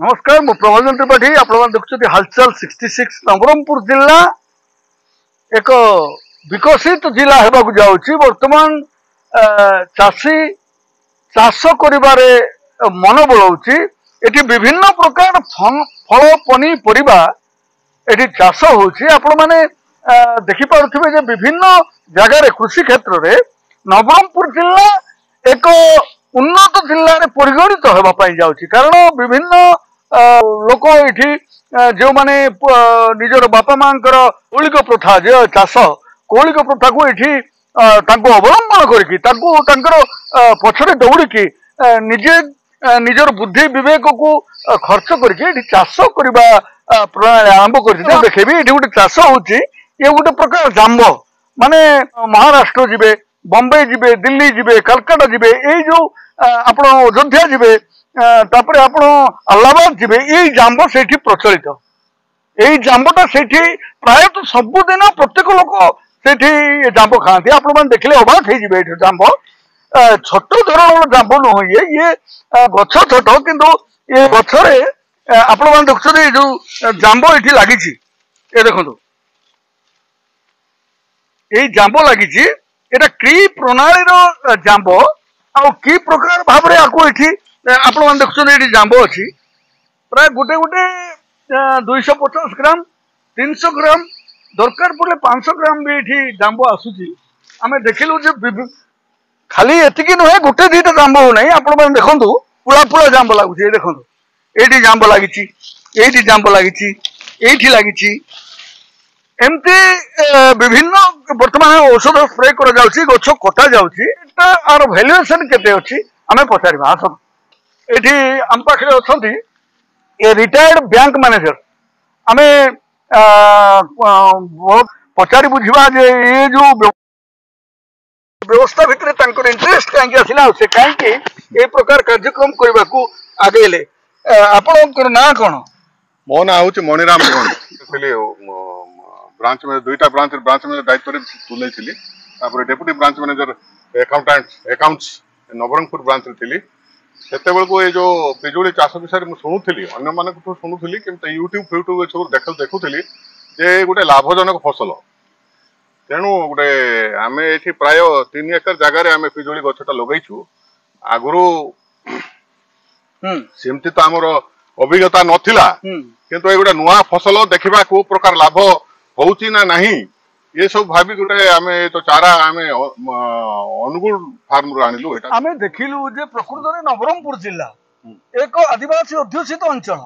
नमस्कार मु प्रभंजन त्रिपाठी आप देखुं हालचाल 66 नवरंगपुर जिला एक विकसित जिला होगा जाऊँगी बर्तमान चाषी चाष करिबारे मन बलाउची एटी विभिन्न प्रकार फल पनीपरिबा एटी चाष होउची आपण माने देखि पारुथिबे जे विभिन्न जगह कृषि क्षेत्र रे नवरंगपुर जिला एक उन्नत जिल्ला रे परिगणित होबा पई जाउची कारण विभिन्न लोक ये जो माने निजर बापा मांकर कौलिक प्रथा जे चाष कौलिक प्रथा को ये अवलंबन कर पछरे दौड़ी निजे निजर बुद्धि विवेक को खर्च करके चाष करने प्रणाली आरंभ कर देखेबी ये गोटे चाष होची ये गोटे प्रकार जांब माने महाराष्ट्र जिबे बम्बई जिबे दिल्ली जिबे कलकाता जिबे ये जो आपण अयोध्या जिबे तापर आपण अलाहाबाद जिबे यही जांब से प्रचलित यही जांबटा से प्रायतः सबुदिन प्रत्येक लोक से जांब खाती आपण मैंने देखले अबाक हो जांब छोट धरण जांब नुह ये गछ छोट किंतु ये गछरे आपण मैंने देखुं जो जांब ये लगी देखो यही जांब लगी कि प्रणाली जांब आ कि प्रकार भाव आपण मैंने देखुं ये जांब अच्छी प्राय गोटे गोटे 250 ग्राम 300 ग्राम दरकार पड़े 500 ग्राम भी ये जांब आसूची आम देखिलु खाली एतिकी नुहे गोटे दुईटा जांब हो ना आपण मैंने देखु पुला पुला जांब लगुच देखो ये जांब लगी ये जांब लगी ये लगी एमती विभिन्न बर्तमान औषध स्प्रे कर गछ कटा जार भैल्युएसन केते अच्छी आम पचार आस ये आम पाखे अच्छा ये रिटायर्ड बैंक मैनेजर आम पचारि बुझा ये जो व्यवस्था भितर इंटरेस्ट कहीं आसला से कहीं ये प्रकार कार्यक्रम करने को आगेले आपन ना कौन मो ना हूँ मणिराम ब्रांच में दुईटा ब्रांच में दायित्व तुले deputy branch manager accounts Nabarangpur branch थी सेते को ये जो पिजुली चाष विषय में शुणुली अन्य मान शुणुली कि यूट्यूब सब देखुली जे गोटे लाभजनक फसल तेणु गोटे आम ये प्राय 3 एकर जगार आम पिजुली गछटा लगेचु आगु सेमती तो आमर अभिज्ञता नथिला किंतु ये गोटे नुआ फसल देखा को प्रकार लाभ होउची ना नहीं ये सब भाभी गोटे आम तो चारा आम अनुगुल फार्म आनिलु आम देखिलु जे प्रकृत में नवरंगपुर जिला एक आदिवासी अध्युषित अंचल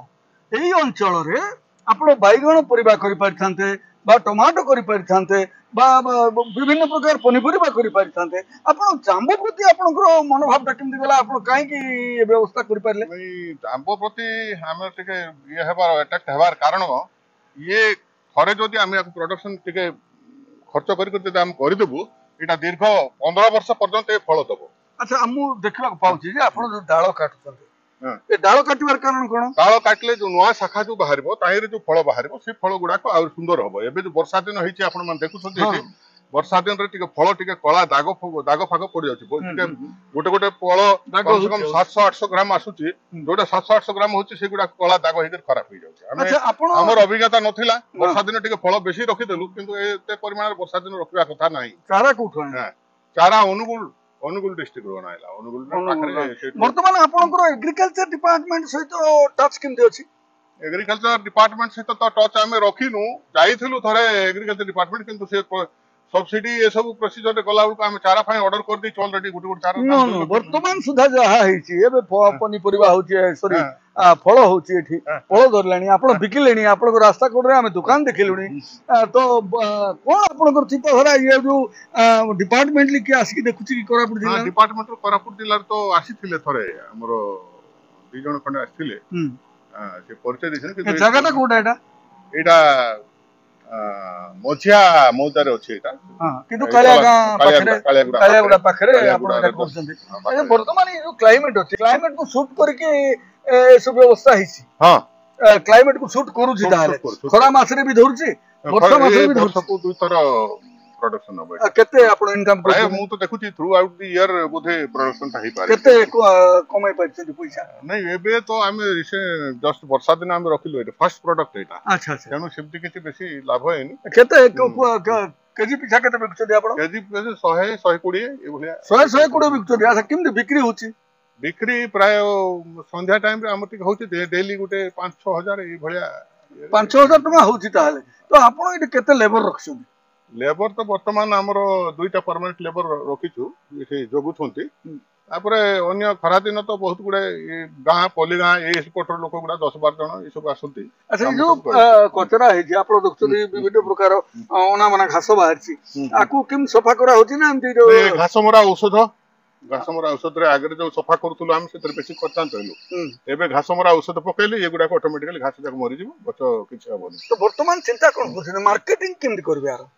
यही अंचल रे आपण बैगण परिबा करि पारथांते बा टमाटो करि पारथांते बा विभिन्न प्रकार पनीपरिबा करि पारथांते आपण जांबो प्रति आपनकर मनोभावटा केमति गला आपण काहे की ये व्यवस्था करि पारले जांबो प्रति हम टिके ये हेबार अटैक हेबार कारण ये थरे जदि आम प्रोडक्शन टिके खर्च करदेबू यहाँ दीर्घ 15 वर्ष पर्यंत फल दब। अच्छा आमु देखा पाऊँ आप डाल काटुं डाल काटार कारण कौन डाल काटिले जो नुआ शाखा जो बाहर जो फल बाहर से फल गुड़ाक आ सुंदर हम एवं जो वर्षा दिन होती देखुं वर्षा दिन फल टे कला दाग फाग पड़ जाए गोटे गोटे फल कम से कम 700-800 ग्राम आसूची जोटा 700-800 ग्राम होची गुड़ा कला दाग होकर खराब हो जाए आमर अभिज्ञता नाला वर्षा दिन टे फल बेसी रखीदेलु किंतु एते परिमाण वर्षा दिन रखा कथा ना चारा कौट चारा अनुगुल डिस्ट्रिक्ट अनाइला अनुगुल वर्तमान आपनकर एग्रीकल्चर डिपार्टमेंट सहित टच केमती अछि एग्रीकल्चर डिपार्टमेंट सहित तो टच आम रखिनु जाइथिलु थरे एग्रीकल्चर डिपार्टमेंट किंतु से सब्सिडी ये सब प्रोसीजर रे गला बेलू आम चारा फाइन ऑर्डर कर दी ऑलरेडी गोटे गोटे चारा वर्तमान सुधा जहा हेछि एबे पनीपरिबा होछि सॉरी फल होछि एठी फल धरलानी आपण बिकिलेनी आपण रास्ता कोड रे आमे दुकान देखिलुनी तो कोन आपण चिंताधारा ये जो डिपार्टमेंट लिखि आसी देखुछि कि कोरापुट जिल्ला डिपार्टमेंट कोरापुट जिल्ला तो आसीथिले थरे हमर 2 जण खंडे आसीथिले से परिचय दिसन कि जगहटा कोडा एटा मझिया मौजार अच्छे किंतु कालियागुड़ा पाखरे आपण एटा करछन्ती वर्तमान ये जो क्लाइमेट अछि क्लाइमेट को शूट करके सब व्यवस्था हिसी हां क्लाइमेट को शूट करू छी ताले खरा मास रे भी धरछि वर्षा मास रे भी धरछि को दुई थर प्रोडक्शन हम केते आपण इनकम प्राय करछन मु तो देखुची through out the year Bodhe production ता ही पारे केते कमाई पाछन पैसा नहीं एबे तो आमे जस्ट वर्षा दिन आमे रखिलु एटा फर्स्ट प्रोडक्ट एटा अच्छा अच्छा तेनु सेमति किछि बेसी लाभ हैनी केते केजी पिछा केते बिकछथि आपण केजी 100 120 ए भलिया 100 कोड़े बिकछथि अच्छा किमति बिक्री होची बिक्री प्राय संध्या टाइम रे हमर टिक होची डेली गुटे 5-6 हजार ए भलिया 5,000 टका होची ताले तो आपण इटे केते लेबर रखछथि लेबर तो वर्तमान हमरो दुईटा परमानेंट लेबर रखिछु एठी जोगु छंती तापरे अन्य खरा दिन तो बहुत गुडे गाँ पल्ली गाँ ए स्पोर्टर लोक गुडा 10-12 जन ए सब आसंती अच्छा जो कचरा है जे आपण देखछथि विभिन्न प्रकार अना मना घास बाहरची आकु किम सफा करा होची ना एमती जो घास मरा औषध रे आगे जो सफा करथुलो हम सेतर बेसी खर्चा तइलु एबे घास मरा औषध पकेले ये गुडा ऑटोमेटिकली घास जाक मरि जिवो गछ किछ हबोनी तो वर्तमान चिंता कोन होची मार्केटिंग केमति करबे यार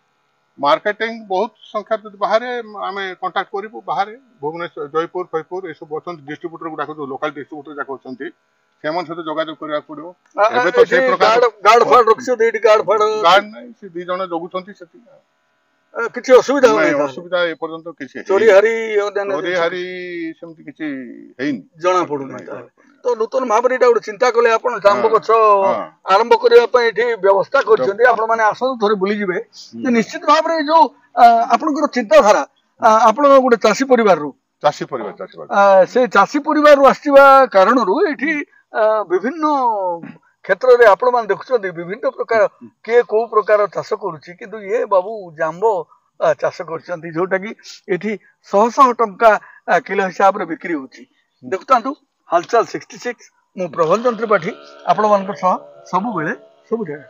मार्केटिंग बहुत संख्या बाहर आमे कांटेक्ट करिबु बाहर भुवनेश्वर जयपुर फैपुर ए सब बचन डिस्ट्रीब्यूटर गुडा को लोकल डिस्ट्रीब्यूटर जाक होचंती सेमन से जोगाजोग करिया पड़ियो एबे तो से प्रकार गार्ड फाड़ रखछो देडी गार्ड नहीं से दी जण जोगुछंती सेती किछि असुविधा नहीं होई असुविधा ए पर्यंत किछि चोरी हरी सेमति किछि हेइन जणा पडु नै तो नूतन भाबरे एटा चिंता कले आपण जांबो गछ आरंभ करिया पय एठी व्यवस्था करछन्ती आपण माने आसन थोरे बुली जिवे जे निश्चित भाबरे जो आपनकर चिंता धारा आपण गुटे चासी परिवार से चासी परिवार रु आसीबा कारण रु एठी विभिन्न क्षेत्र रे आपण मान देखुछन्ती विभिन्न प्रकार के को प्रकार चाष करूची किंतु ये बाबू जांबो चाष करछन्ती जोटा कि एठी 100 टंका किलो हिसाब रे बिक्री होची देखतांतु हालचाल 66 मु प्रबल तंत्र पाठी आपण मानकर सब बेले सब जगह।